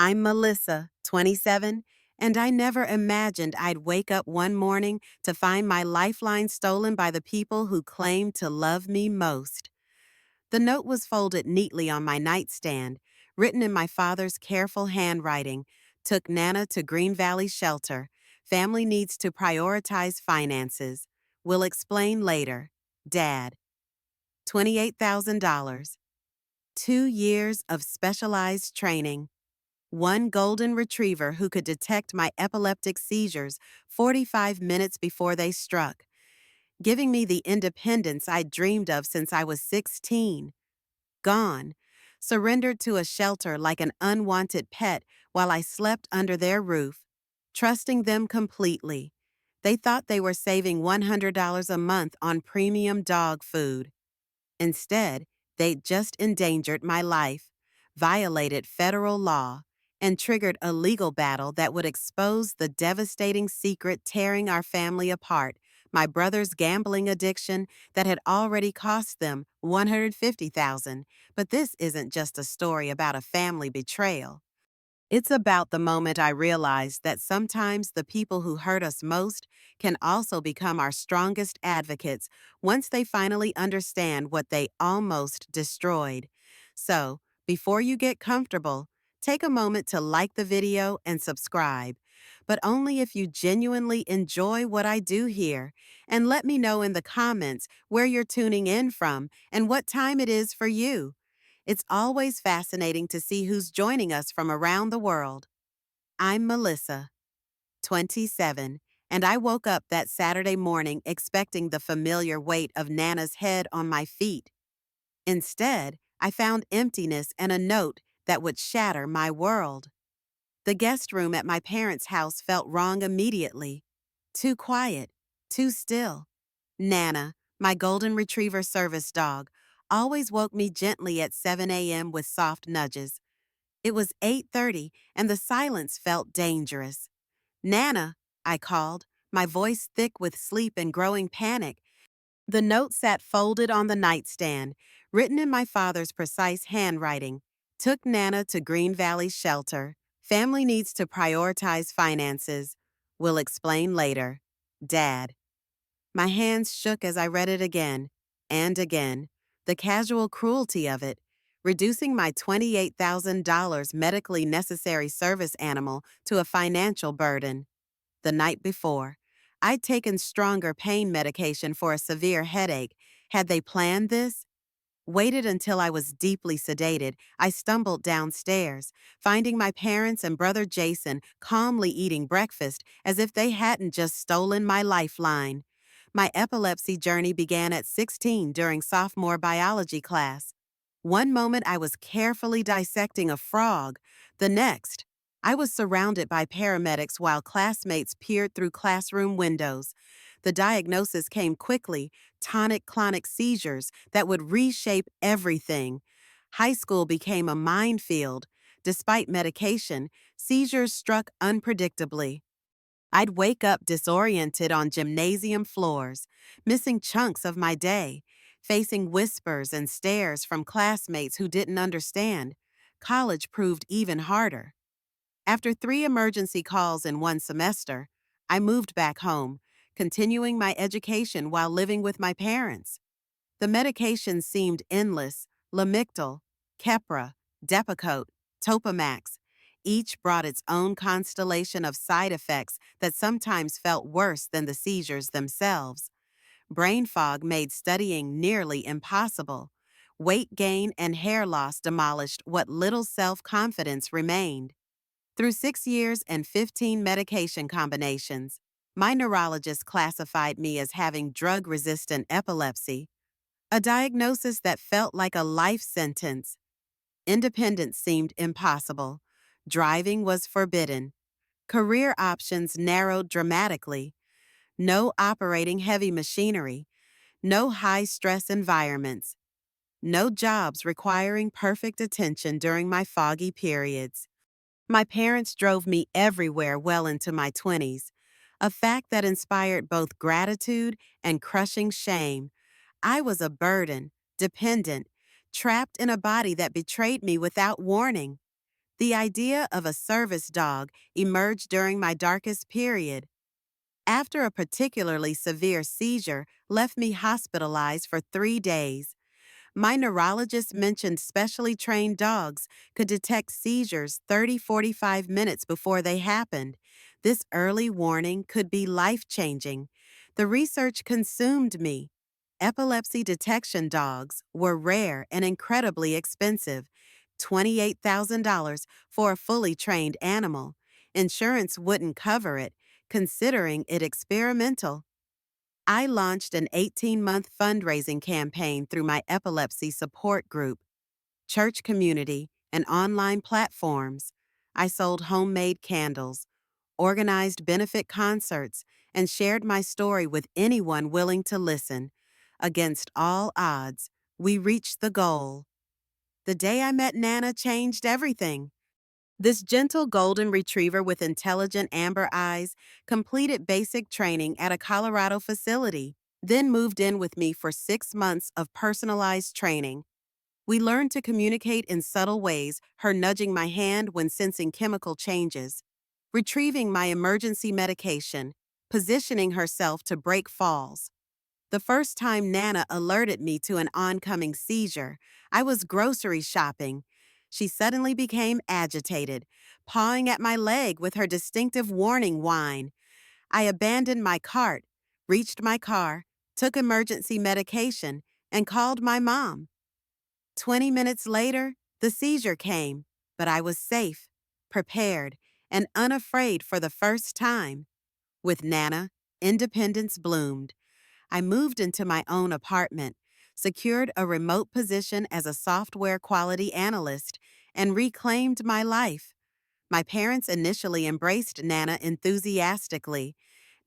I'm Melissa, 27, and I never imagined I'd wake up one morning to find my lifeline stolen by the people who claimed to love me most. The note was folded neatly on my nightstand, written in my father's careful handwriting. Took Nana to Green Valley Shelter. Family needs to prioritize finances. Will explain later. Dad. $28,000. 2 years of specialized training. One golden retriever who could detect my epileptic seizures 45 minutes before they struck, giving me the independence I'd dreamed of since I was 16. Gone, surrendered to a shelter like an unwanted pet while I slept under their roof, trusting them completely. They thought they were saving $100 a month on premium dog food. Instead, they'd just endangered my life, violated federal law, and triggered a legal battle that would expose the devastating secret tearing our family apart, my brother's gambling addiction that had already cost them $150,000. But this isn't just a story about a family betrayal. It's about the moment I realized that sometimes the people who hurt us most can also become our strongest advocates once they finally understand what they almost destroyed. So, before you get comfortable, take a moment to like the video and subscribe, but only if you genuinely enjoy what I do here. And let me know in the comments where you're tuning in from and what time it is for you. It's always fascinating to see who's joining us from around the world. I'm Melissa, 27, and I woke up that Saturday morning expecting the familiar weight of Nana's head on my feet. Instead, I found emptiness and a note that would shatter my world. The guest room at my parents' house felt wrong immediately. Too quiet, too still. Nana, my golden retriever service dog, always woke me gently at 7 a.m. with soft nudges. It was 8:30 and the silence felt dangerous. Nana, I called, my voice thick with sleep and growing panic. The note sat folded on the nightstand, written in my father's precise handwriting. Took Nana to Green Valley Shelter. Family needs to prioritize finances. Will explain later. Dad. My hands shook as I read it again and again. The casual cruelty of it, reducing my $28,000 medically necessary service animal to a financial burden. The night before, I'd taken stronger pain medication for a severe headache. Had they planned this? Waited until I was deeply sedated, I stumbled downstairs, finding my parents and brother Jason calmly eating breakfast as if they hadn't just stolen my lifeline. My epilepsy journey began at 16 during sophomore biology class. One moment I was carefully dissecting a frog. The next, I was surrounded by paramedics while classmates peered through classroom windows. The diagnosis came quickly: tonic-clonic seizures that would reshape everything. High school became a minefield. Despite medication, seizures struck unpredictably. I'd wake up disoriented on gymnasium floors, missing chunks of my day, facing whispers and stares from classmates who didn't understand. College proved even harder. After 3 emergency calls in one semester, I moved back home, continuing my education while living with my parents. The medications seemed endless: Lamictal, Keppra, Depakote, Topamax. Each brought its own constellation of side effects that sometimes felt worse than the seizures themselves. Brain fog made studying nearly impossible. Weight gain and hair loss demolished what little self-confidence remained. Through 6 years and 15 medication combinations, my neurologist classified me as having drug-resistant epilepsy, a diagnosis that felt like a life sentence. Independence seemed impossible. Driving was forbidden. Career options narrowed dramatically. No operating heavy machinery. No high-stress environments. No jobs requiring perfect attention during my foggy periods. My parents drove me everywhere well into my 20s, a fact that inspired both gratitude and crushing shame. I was a burden, dependent, trapped in a body that betrayed me without warning. The idea of a service dog emerged during my darkest period. After a particularly severe seizure left me hospitalized for 3 days. My neurologist mentioned specially trained dogs could detect seizures 30-45 minutes before they happened. This early warning could be life-changing. The research consumed me. Epilepsy detection dogs were rare and incredibly expensive. $28,000 for a fully trained animal. Insurance wouldn't cover it, considering it experimental. I launched an 18-month fundraising campaign through my epilepsy support group, church community, and online platforms. I sold homemade candles, organized benefit concerts, and shared my story with anyone willing to listen. Against all odds, we reached the goal. The day I met Nana changed everything. This gentle golden retriever with intelligent amber eyes completed basic training at a Colorado facility, then moved in with me for 6 months of personalized training. We learned to communicate in subtle ways, her nudging my hand when sensing chemical changes, retrieving my emergency medication, positioning herself to break falls. The first time Nana alerted me to an oncoming seizure, I was grocery shopping. She suddenly became agitated, pawing at my leg with her distinctive warning whine. I abandoned my cart, reached my car, took emergency medication, and called my mom. 20 minutes later, the seizure came, but I was safe, prepared, and unafraid for the first time. With Nana, independence bloomed. I moved into my own apartment, secured a remote position as a software quality analyst, and reclaimed my life. My parents initially embraced Nana enthusiastically.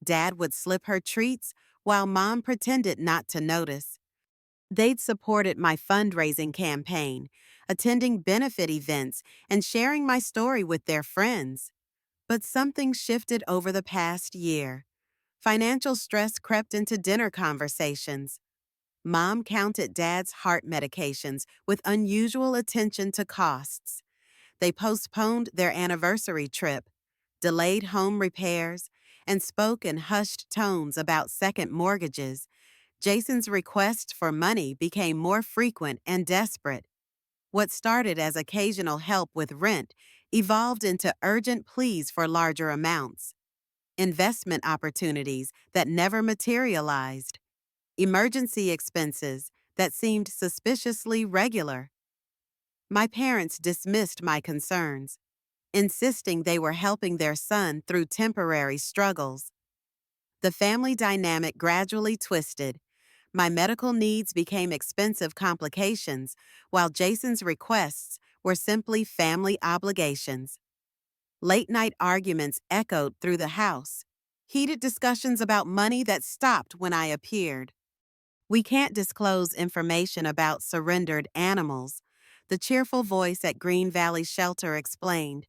Dad would slip her treats, while Mom pretended not to notice. They'd supported my fundraising campaign, attending benefit events, and sharing my story with their friends. But something shifted over the past year. Financial stress crept into dinner conversations. Mom counted Dad's heart medications with unusual attention to costs. They postponed their anniversary trip, delayed home repairs, and spoke in hushed tones about second mortgages. Jason's requests for money became more frequent and desperate. What started as occasional help with rent evolved into urgent pleas for larger amounts. Investment opportunities that never materialized. Emergency expenses that seemed suspiciously regular. My parents dismissed my concerns, insisting they were helping their son through temporary struggles. The family dynamic gradually twisted. My medical needs became expensive complications, while Jason's requests were simply family obligations. Late-night arguments echoed through the house, heated discussions about money that stopped when I appeared. We can't disclose information about surrendered animals, the cheerful voice at Green Valley Shelter explained.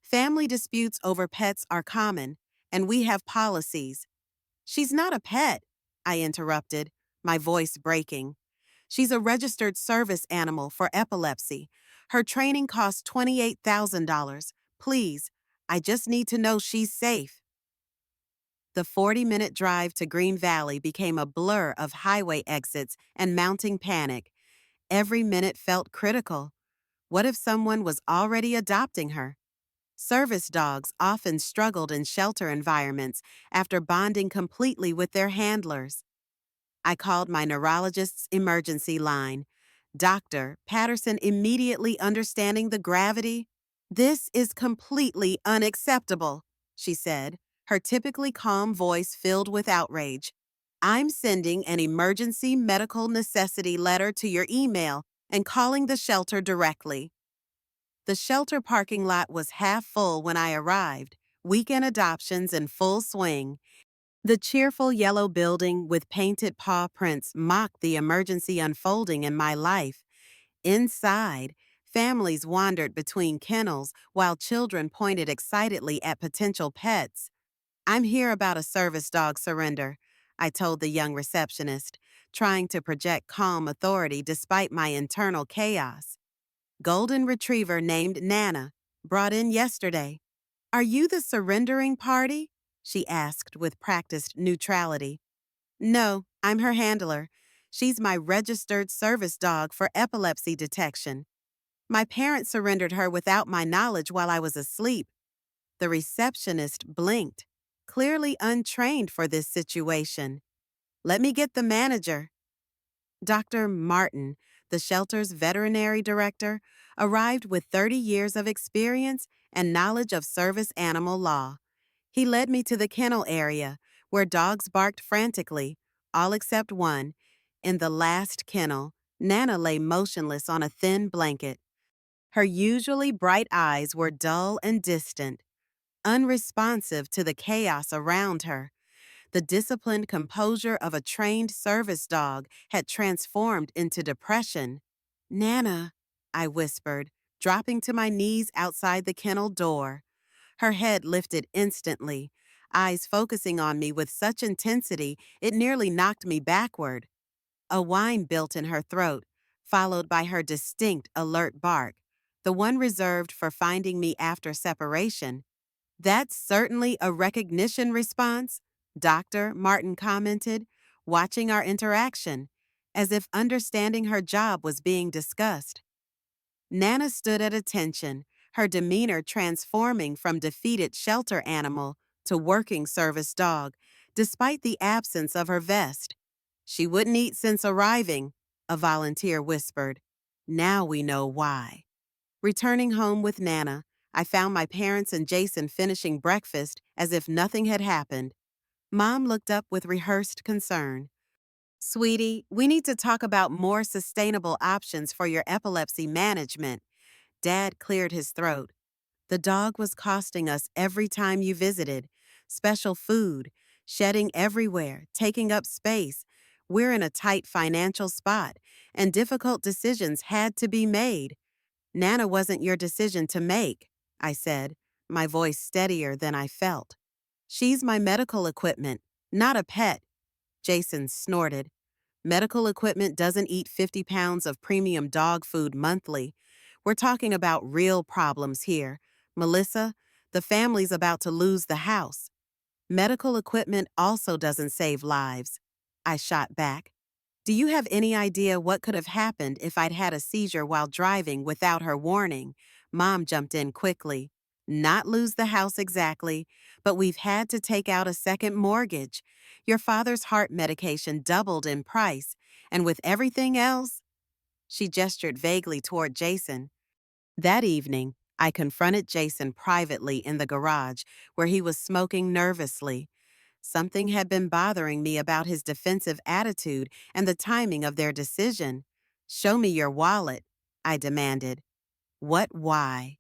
Family disputes over pets are common, and we have policies. She's not a pet, I interrupted, my voice breaking. She's a registered service animal for epilepsy. Her training costs $28,000. Please, I just need to know she's safe. The 40-minute drive to Green Valley became a blur of highway exits and mounting panic. Every minute felt critical. What if someone was already adopting her? Service dogs often struggled in shelter environments after bonding completely with their handlers. I called my neurologist's emergency line. Dr. Patterson immediately understanding the gravity. "This is completely unacceptable," she said, her typically calm voice filled with outrage. "I'm sending an emergency medical necessity letter to your email and calling the shelter directly." The shelter parking lot was half full when I arrived, weekend adoptions in full swing. The cheerful yellow building with painted paw prints mocked the emergency unfolding in my life. Inside, families wandered between kennels while children pointed excitedly at potential pets. "I'm here about a service dog surrender," I told the young receptionist, trying to project calm authority despite my internal chaos. "Golden retriever named Nana. brought in yesterday. Are you the surrendering party? She asked with practiced neutrality. No, I'm her handler. She's my registered service dog for epilepsy detection. My parents surrendered her without my knowledge while I was asleep. The receptionist blinked, clearly untrained for this situation. Let me get the manager. Dr. Martin, the shelter's veterinary director, arrived with 30 years of experience and knowledge of service animal law. He led me to the kennel area, where dogs barked frantically, all except one. In the last kennel, Nana lay motionless on a thin blanket. Her usually bright eyes were dull and distant, unresponsive to the chaos around her. The disciplined composure of a trained service dog had transformed into depression. Nana, I whispered, dropping to my knees outside the kennel door. Her head lifted instantly, eyes focusing on me with such intensity it nearly knocked me backward. A whine built in her throat, followed by her distinct, alert bark, the one reserved for finding me after separation. That's certainly a recognition response, Dr. Martin commented, watching our interaction, as if understanding her job was being discussed. Nana stood at attention, her demeanor transforming from defeated shelter animal to working service dog, despite the absence of her vest. She wouldn't eat since arriving, a volunteer whispered. Now we know why. Returning home with Nana, I found my parents and Jason finishing breakfast as if nothing had happened. Mom looked up with rehearsed concern. Sweetie, we need to talk about more sustainable options for your epilepsy management. Dad cleared his throat. The dog was costing us every time you visited. Special food, shedding everywhere, taking up space. We're in a tight financial spot, and difficult decisions had to be made. Nana wasn't your decision to make, I said, my voice steadier than I felt. She's my medical equipment, not a pet. Jason snorted. Medical equipment doesn't eat 50 pounds of premium dog food monthly. We're talking about real problems here. Melissa, the family's about to lose the house. Medical equipment also doesn't save lives. I shot back. Do you have any idea what could have happened if I'd had a seizure while driving without her warning? Mom jumped in quickly. Not lose the house exactly, but we've had to take out a second mortgage. Your father's heart medication doubled in price, and with everything else, she gestured vaguely toward Jason. That evening, I confronted Jason privately in the garage where he was smoking nervously. Something had been bothering me about his defensive attitude and the timing of their decision. Show me your wallet, I demanded. What why?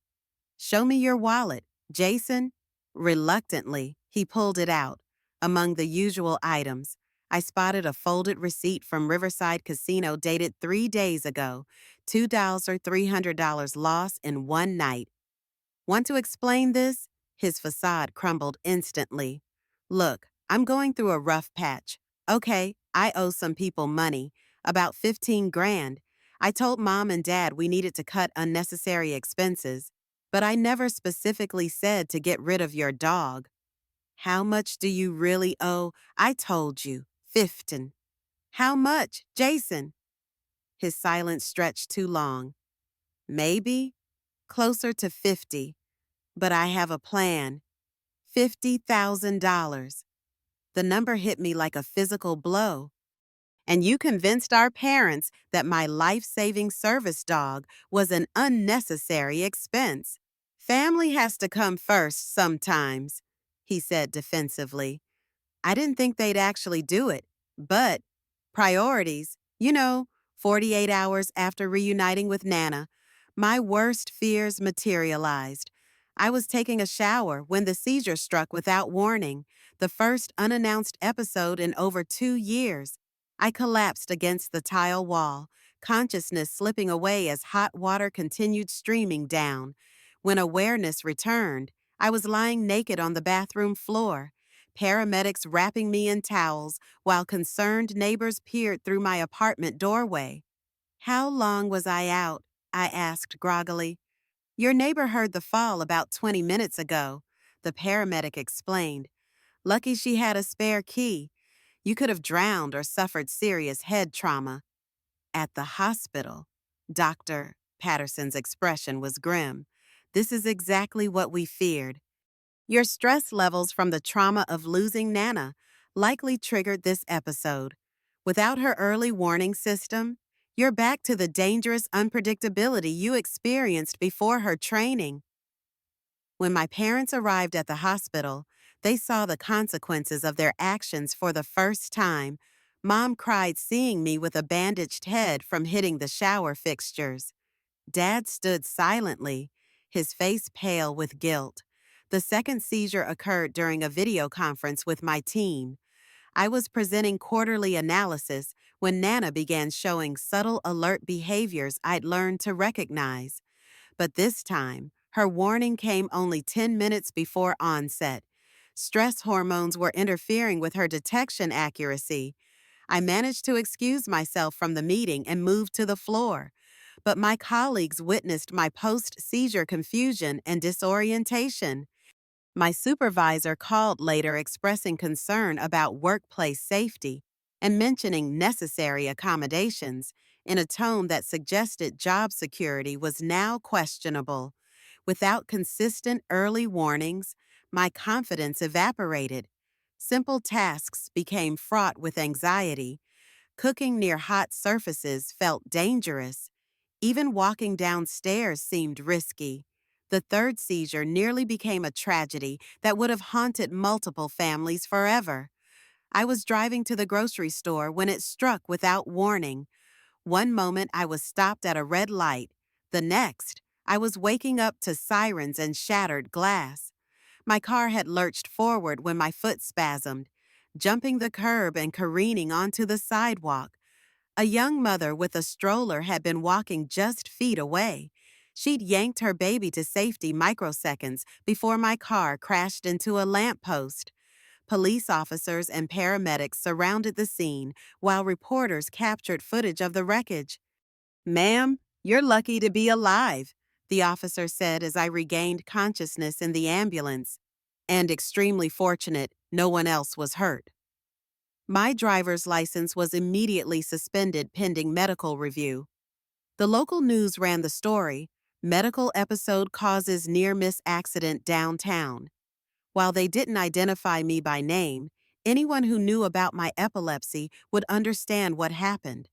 Show me your wallet, Jason. Reluctantly, he pulled it out. Among the usual items, I spotted a folded receipt from Riverside Casino dated 3 days ago. $2,300 loss in one night. Want to explain this? His facade crumbled instantly. Look, I'm going through a rough patch. Okay, I owe some people money, about 15 grand. I told Mom and Dad we needed to cut unnecessary expenses, but I never specifically said to get rid of your dog. How much do you really owe? I told you, 15. How much, Jason? His silence stretched too long. Maybe closer to 50. But I have a plan. $50,000. The number hit me like a physical blow. And you convinced our parents that my life-saving service dog was an unnecessary expense. Family has to come first sometimes, he said defensively. I didn't think they'd actually do it, but priorities, 48 hours after reuniting with Nana, my worst fears materialized. I was taking a shower when the seizure struck without warning, the first unannounced episode in over 2 years. I collapsed against the tile wall, consciousness slipping away as hot water continued streaming down. When awareness returned, I was lying naked on the bathroom floor, paramedics wrapping me in towels while concerned neighbors peered through my apartment doorway. How long was I out? I asked groggily. Your neighbor heard the fall about 20 minutes ago, the paramedic explained. Lucky she had a spare key. You could have drowned or suffered serious head trauma. At the hospital, Dr. Patterson's expression was grim. This is exactly what we feared. Your stress levels from the trauma of losing Nana likely triggered this episode. Without her early warning system, you're back to the dangerous unpredictability you experienced before her training. When my parents arrived at the hospital, they saw the consequences of their actions for the first time. Mom cried seeing me with a bandaged head from hitting the shower fixtures. Dad stood silently, his face pale with guilt. The second seizure occurred during a video conference with my team. I was presenting quarterly analysis when Nana began showing subtle alert behaviors I'd learned to recognize. But this time, her warning came only 10 minutes before onset. Stress hormones were interfering with her detection accuracy. I managed to excuse myself from the meeting and move to the floor. But my colleagues witnessed my post-seizure confusion and disorientation. My supervisor called later expressing concern about workplace safety and mentioning necessary accommodations in a tone that suggested job security was now questionable. Without consistent early warnings, my confidence evaporated. Simple tasks became fraught with anxiety. Cooking near hot surfaces felt dangerous. Even walking downstairs seemed risky. The third seizure nearly became a tragedy that would have haunted multiple families forever. I was driving to the grocery store when it struck without warning. One moment I was stopped at a red light. The next, I was waking up to sirens and shattered glass. My car had lurched forward when my foot spasmed, jumping the curb and careening onto the sidewalk. A young mother with a stroller had been walking just feet away. She'd yanked her baby to safety microseconds before my car crashed into a lamppost. Police officers and paramedics surrounded the scene while reporters captured footage of the wreckage. "Ma'am, you're lucky to be alive," the officer said as I regained consciousness in the ambulance. "And extremely fortunate no one else was hurt." My driver's license was immediately suspended pending medical review. The local news ran the story, "Medical episode causes near-miss accident downtown." While they didn't identify me by name, anyone who knew about my epilepsy would understand what happened.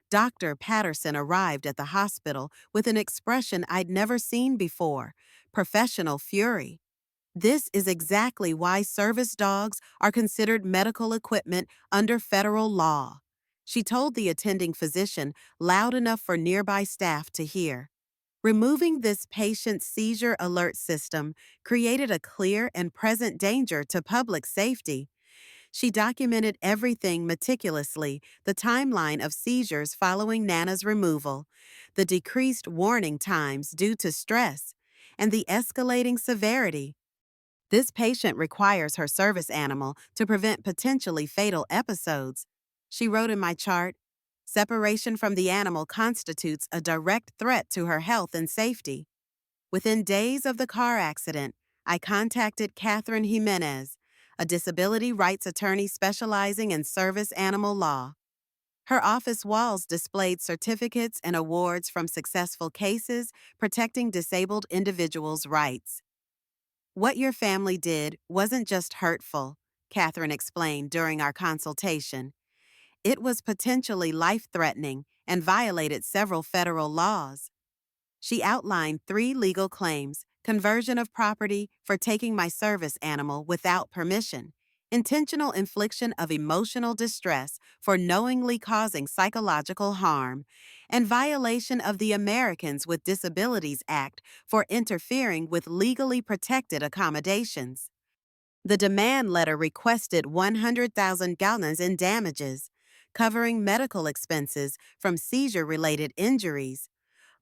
Dr. Patterson arrived at the hospital with an expression I'd never seen before, professional fury. This is exactly why service dogs are considered medical equipment under federal law. She told the attending physician loud enough for nearby staff to hear. Removing this patient's seizure alert system created a clear and present danger to public safety. She documented everything meticulously, the timeline of seizures following Nana's removal, the decreased warning times due to stress, and the escalating severity. This patient requires her service animal to prevent potentially fatal episodes. She wrote in my chart, "Separation from the animal constitutes a direct threat to her health and safety." Within days of the car accident, I contacted Catherine Jimenez, a disability rights attorney specializing in service animal law. Her office walls displayed certificates and awards from successful cases protecting disabled individuals' rights. "What your family did wasn't just hurtful," Catherine explained during our consultation. "It was potentially life-threatening and violated several federal laws." She outlined 3 legal claims: conversion of property for taking my service animal without permission, intentional infliction of emotional distress for knowingly causing psychological harm, and violation of the Americans with Disabilities Act for interfering with legally protected accommodations. The demand letter requested 100,000 gallons in damages, covering medical expenses from seizure-related injuries,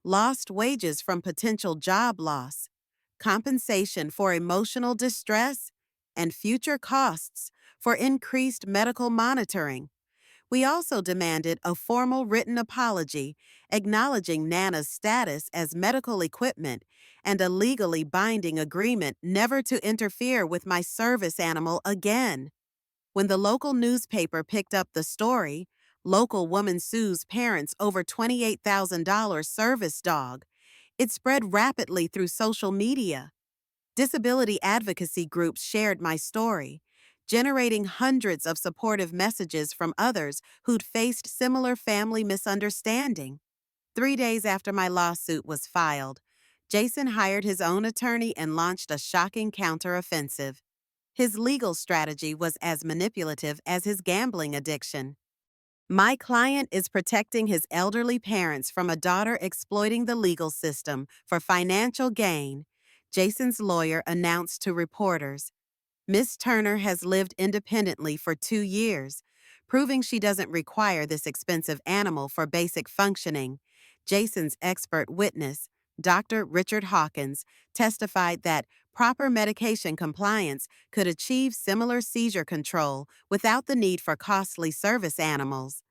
lost wages from potential job loss, compensation for emotional distress, and future costs for increased medical monitoring. We also demanded a formal written apology acknowledging Nana's status as medical equipment and a legally binding agreement never to interfere with my service animal again. When the local newspaper picked up the story, local woman sues parents over $28,000 service dog. It spread rapidly through social media. Disability advocacy groups shared my story, generating hundreds of supportive messages from others who'd faced similar family misunderstanding. 3 days after my lawsuit was filed, Jason hired his own attorney and launched a shocking counteroffensive. His legal strategy was as manipulative as his gambling addiction. My client is protecting his elderly parents from a daughter exploiting the legal system for financial gain, Jason's lawyer announced to reporters. Miss Turner has lived independently for 2 years, proving she doesn't require this expensive animal for basic functioning. Jason's expert witness, Dr. Richard Hawkins, testified that proper medication compliance could achieve similar seizure control without the need for costly service animals.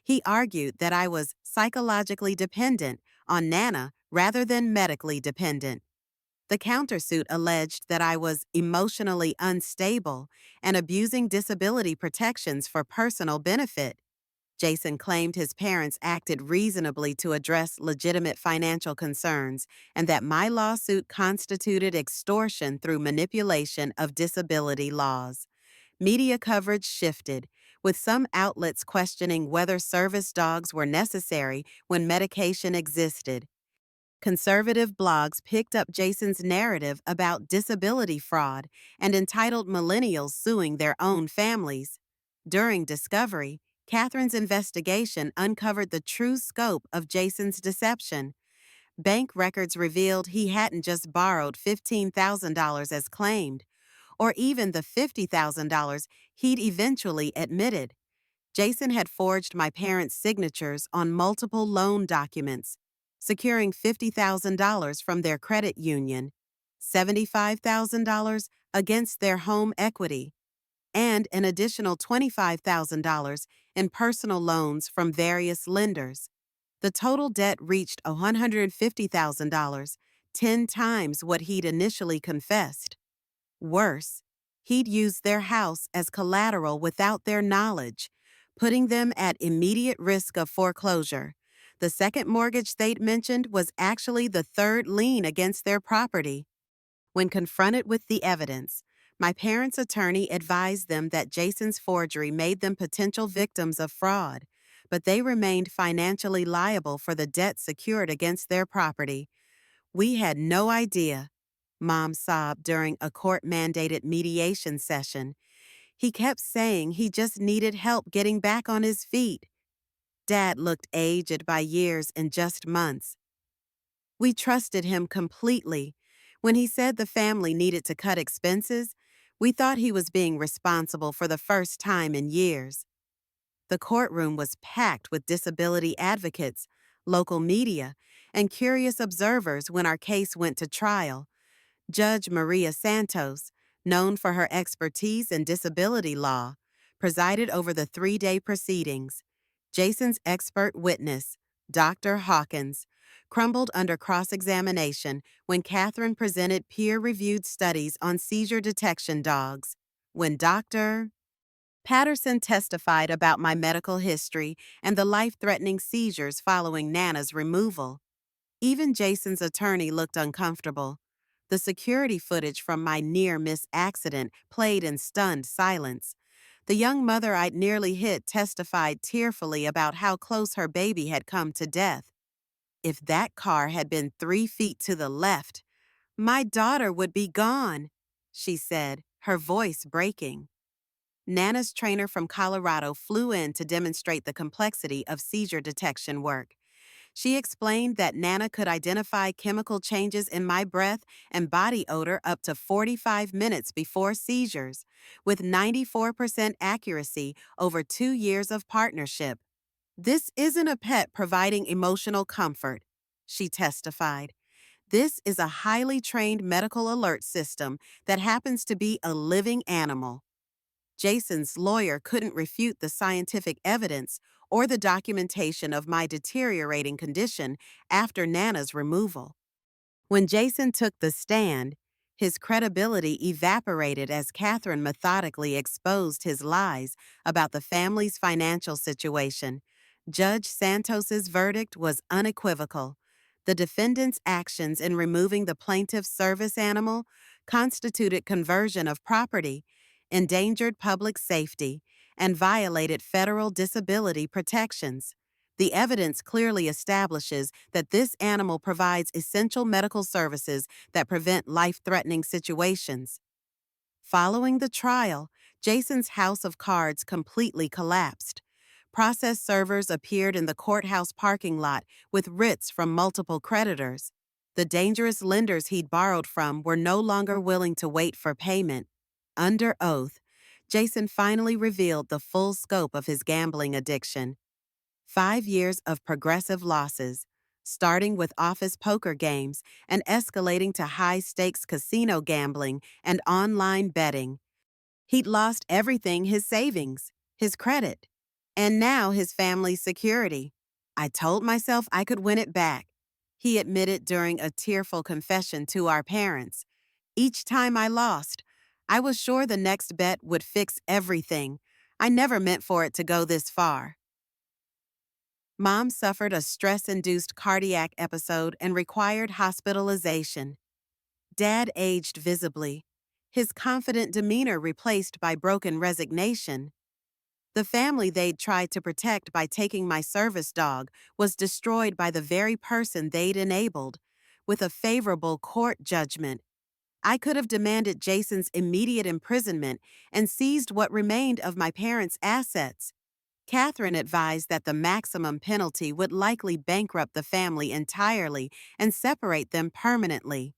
He argued that I was psychologically dependent on Nana rather than medically dependent. The countersuit alleged that I was emotionally unstable and abusing disability protections for personal benefit. Jason claimed his parents acted reasonably to address legitimate financial concerns and that my lawsuit constituted extortion through manipulation of disability laws. Media coverage shifted, with some outlets questioning whether service dogs were necessary when medication existed. Conservative blogs picked up Jason's narrative about disability fraud and entitled millennials suing their own families. During discovery, Catherine's investigation uncovered the true scope of Jason's deception. Bank records revealed he hadn't just borrowed $15,000 as claimed, or even the $50,000 he'd eventually admitted. Jason had forged my parents' signatures on multiple loan documents, securing $50,000 from their credit union, $75,000 against their home equity, and an additional $25,000 in personal loans from various lenders. The total debt reached $150,000, 10 times what he'd initially confessed. Worse, he'd used their house as collateral without their knowledge, putting them at immediate risk of foreclosure. The second mortgage they'd mentioned was actually the third lien against their property. When confronted with the evidence, my parents' attorney advised them that Jason's forgery made them potential victims of fraud, but they remained financially liable for the debt secured against their property. We had no idea, Mom sobbed during a court-mandated mediation session. He kept saying he just needed help getting back on his feet. Dad looked aged by years and just months. We trusted him completely. When he said the family needed to cut expenses, we thought he was being responsible for the first time in years. The courtroom was packed with disability advocates, local media, and curious observers when our case went to trial. Judge Maria Santos, known for her expertise in disability law, presided over the 3-day proceedings. Jason's expert witness, Dr. Hawkins, crumbled under cross-examination when Catherine presented peer-reviewed studies on seizure detection dogs. When Dr. Patterson testified about my medical history and the life-threatening seizures following Nana's removal. Even Jason's attorney looked uncomfortable. The security footage from my near-miss accident played in stunned silence. The young mother I'd nearly hit testified tearfully about how close her baby had come to death. If that car had been 3 feet to the left, my daughter would be gone, she said, her voice breaking. Nana's trainer from Colorado flew in to demonstrate the complexity of seizure detection work. She explained that Nana could identify chemical changes in my breath and body odor up to 45 minutes before seizures, with 94% accuracy over 2 years of partnership. This isn't a pet providing emotional comfort, she testified. This is a highly trained medical alert system that happens to be a living animal. Jason's lawyer couldn't refute the scientific evidence or the documentation of my deteriorating condition after Nana's removal. When Jason took the stand, his credibility evaporated as Catherine methodically exposed his lies about the family's financial situation. Judge Santos's verdict was unequivocal. The defendant's actions in removing the plaintiff's service animal constituted conversion of property, endangered public safety, and violated federal disability protections. The evidence clearly establishes that this animal provides essential medical services that prevent life-threatening situations. Following the trial, Jason's house of cards completely collapsed. Process servers appeared in the courthouse parking lot with writs from multiple creditors. The dangerous lenders he'd borrowed from were no longer willing to wait for payment. Under oath, Jason finally revealed the full scope of his gambling addiction. 5 years of progressive losses, starting with office poker games and escalating to high-stakes casino gambling and online betting. He'd lost everything: his savings, his credit, and now his family's security. "I told myself I could win it back," he admitted during a tearful confession to our parents. "Each time I lost, I was sure the next bet would fix everything. I never meant for it to go this far." Mom suffered a stress-induced cardiac episode and required hospitalization. Dad aged visibly, his confident demeanor replaced by broken resignation. The family they'd tried to protect by taking my service dog was destroyed by the very person they'd enabled. With a favorable court judgment, I could have demanded Jason's immediate imprisonment and seized what remained of my parents' assets. Catherine advised that the maximum penalty would likely bankrupt the family entirely and separate them permanently.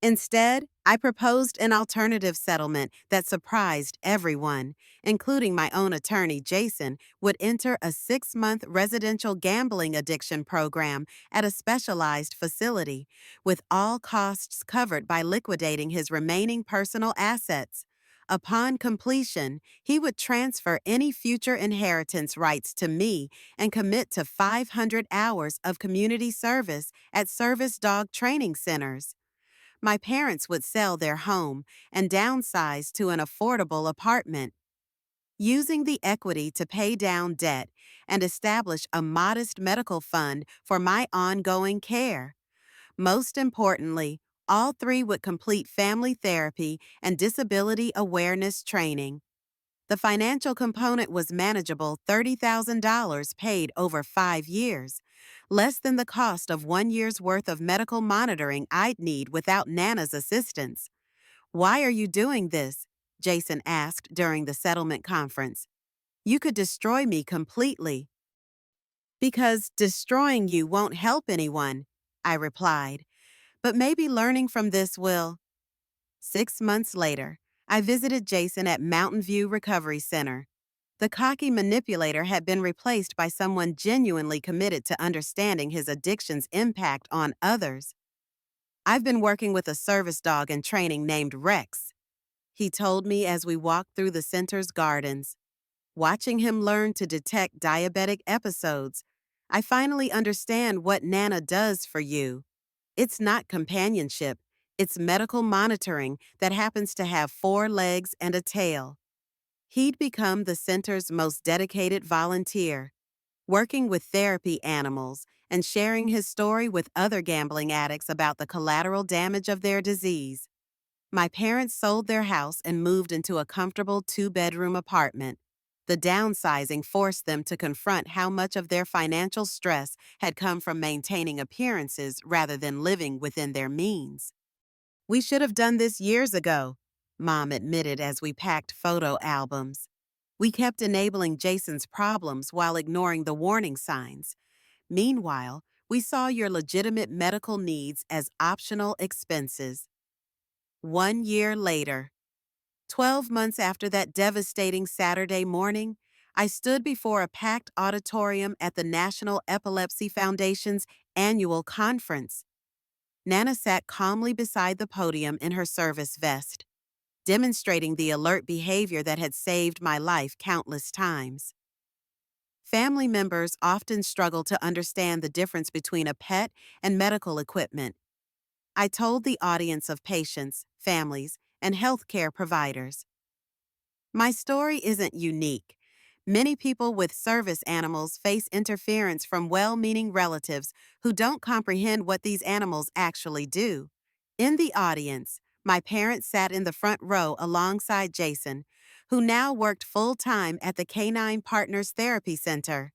Instead, I proposed an alternative settlement that surprised everyone, including my own attorney. Jason would enter a 6-month residential gambling addiction program at a specialized facility, with all costs covered by liquidating his remaining personal assets. Upon completion, he would transfer any future inheritance rights to me and commit to 500 hours of community service at service dog training centers. My parents would sell their home and downsize to an affordable apartment, using the equity to pay down debt and establish a modest medical fund for my ongoing care. Most importantly, all three would complete family therapy and disability awareness training. The financial component was manageable: $30,000 paid over 5 years, less than the cost of 1 year's worth of medical monitoring I'd need without Nana's assistance. "Why are you doing this?" Jason asked during the settlement conference. "You could destroy me completely." "Because destroying you won't help anyone," I replied. "But maybe learning from this will." 6 months later, I visited Jason at Mountain View Recovery Center. The cocky manipulator had been replaced by someone genuinely committed to understanding his addiction's impact on others. "I've been working with a service dog in training named Rex," he told me as we walked through the center's gardens. "Watching him learn to detect diabetic episodes, I finally understand what Nana does for you. It's not companionship, it's medical monitoring that happens to have 4 legs and a tail." He'd become the center's most dedicated volunteer, working with therapy animals and sharing his story with other gambling addicts about the collateral damage of their disease. My parents sold their house and moved into a comfortable 2-bedroom apartment. The downsizing forced them to confront how much of their financial stress had come from maintaining appearances rather than living within their means. "We should have done this years ago," Mom admitted as we packed photo albums. "We kept enabling Jason's problems while ignoring the warning signs. Meanwhile, we saw your legitimate medical needs as optional expenses." 1 year later, 12 months after that devastating Saturday morning, I stood before a packed auditorium at the National Epilepsy Foundation's annual conference. Nana sat calmly beside the podium in her service vest. demonstrating the alert behavior that had saved my life countless times. Family members often struggle to understand the difference between a pet and medical equipment. I told the audience of patients, families, and healthcare providers. My story isn't unique. Many people with service animals face interference from well meaning relatives who don't comprehend what these animals actually do. In the audience, my parents sat in the front row alongside Jason, who now worked full time at the Canine Partners Therapy Center.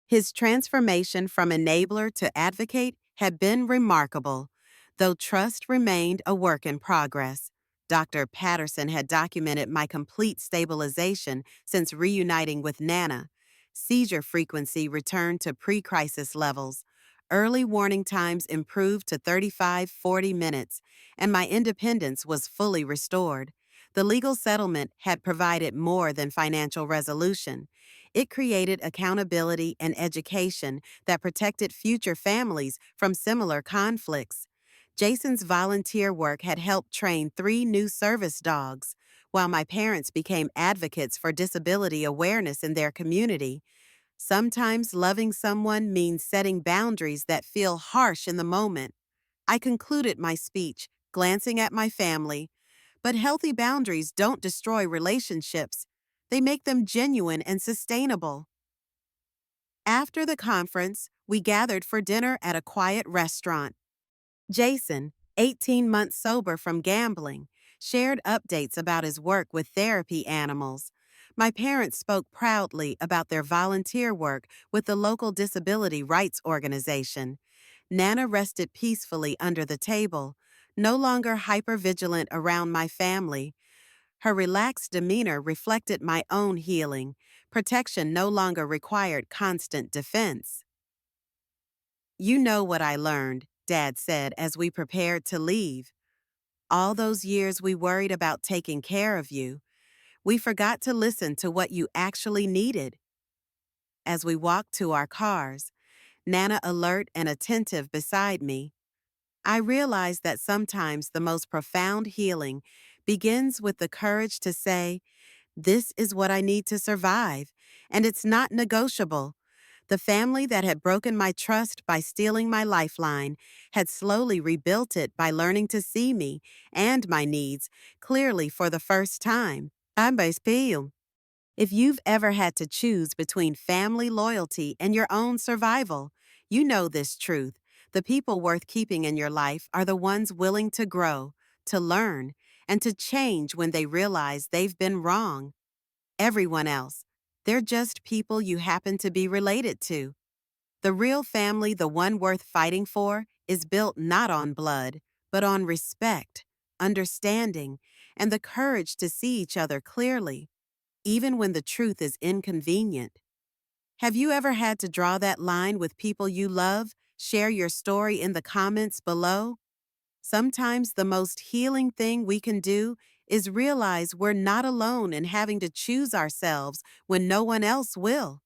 His transformation from enabler to advocate had been remarkable, though trust remained a work in progress. Dr. Patterson had documented my complete stabilization since reuniting with Nana. Seizure frequency returned to pre-crisis levels. Early warning times improved to 35-40 minutes, and my independence was fully restored. The legal settlement had provided more than financial resolution. It created accountability and education that protected future families from similar conflicts. Jason's volunteer work had helped train 3 new service dogs, while my parents became advocates for disability awareness in their community. Sometimes loving someone means setting boundaries that feel harsh in the moment. I concluded my speech, glancing at my family. But healthy boundaries don't destroy relationships. They make them genuine and sustainable. After the conference, we gathered for dinner at a quiet restaurant. Jason, 18 months sober from gambling, shared updates about his work with therapy animals. My parents spoke proudly about their volunteer work with the local disability rights organization. Nana rested peacefully under the table, no longer hypervigilant around my family. Her relaxed demeanor reflected my own healing. Protection no longer required constant defense. "You know what I learned," Dad said as we prepared to leave. "All those years we worried about taking care of you. We forgot to listen to what you actually needed." As we walked to our cars, Nana alert and attentive beside me, I realized that sometimes the most profound healing begins with the courage to say, "This is what I need to survive, and it's not negotiable." The family that had broken my trust by stealing my lifeline had slowly rebuilt it by learning to see me and my needs clearly for the first time. I'm Baspeel. If you've ever had to choose between family loyalty and your own survival, you know this truth. The people worth keeping in your life are the ones willing to grow, to learn, and to change when they realize they've been wrong. Everyone else, they're just people you happen to be related to. The real family, the one worth fighting for, is built not on blood, but on respect, understanding, and the courage to see each other clearly, even when the truth is inconvenient. Have you ever had to draw that line with people you love? Share your story in the comments below. Sometimes the most healing thing we can do is realize we're not alone in having to choose ourselves when no one else will.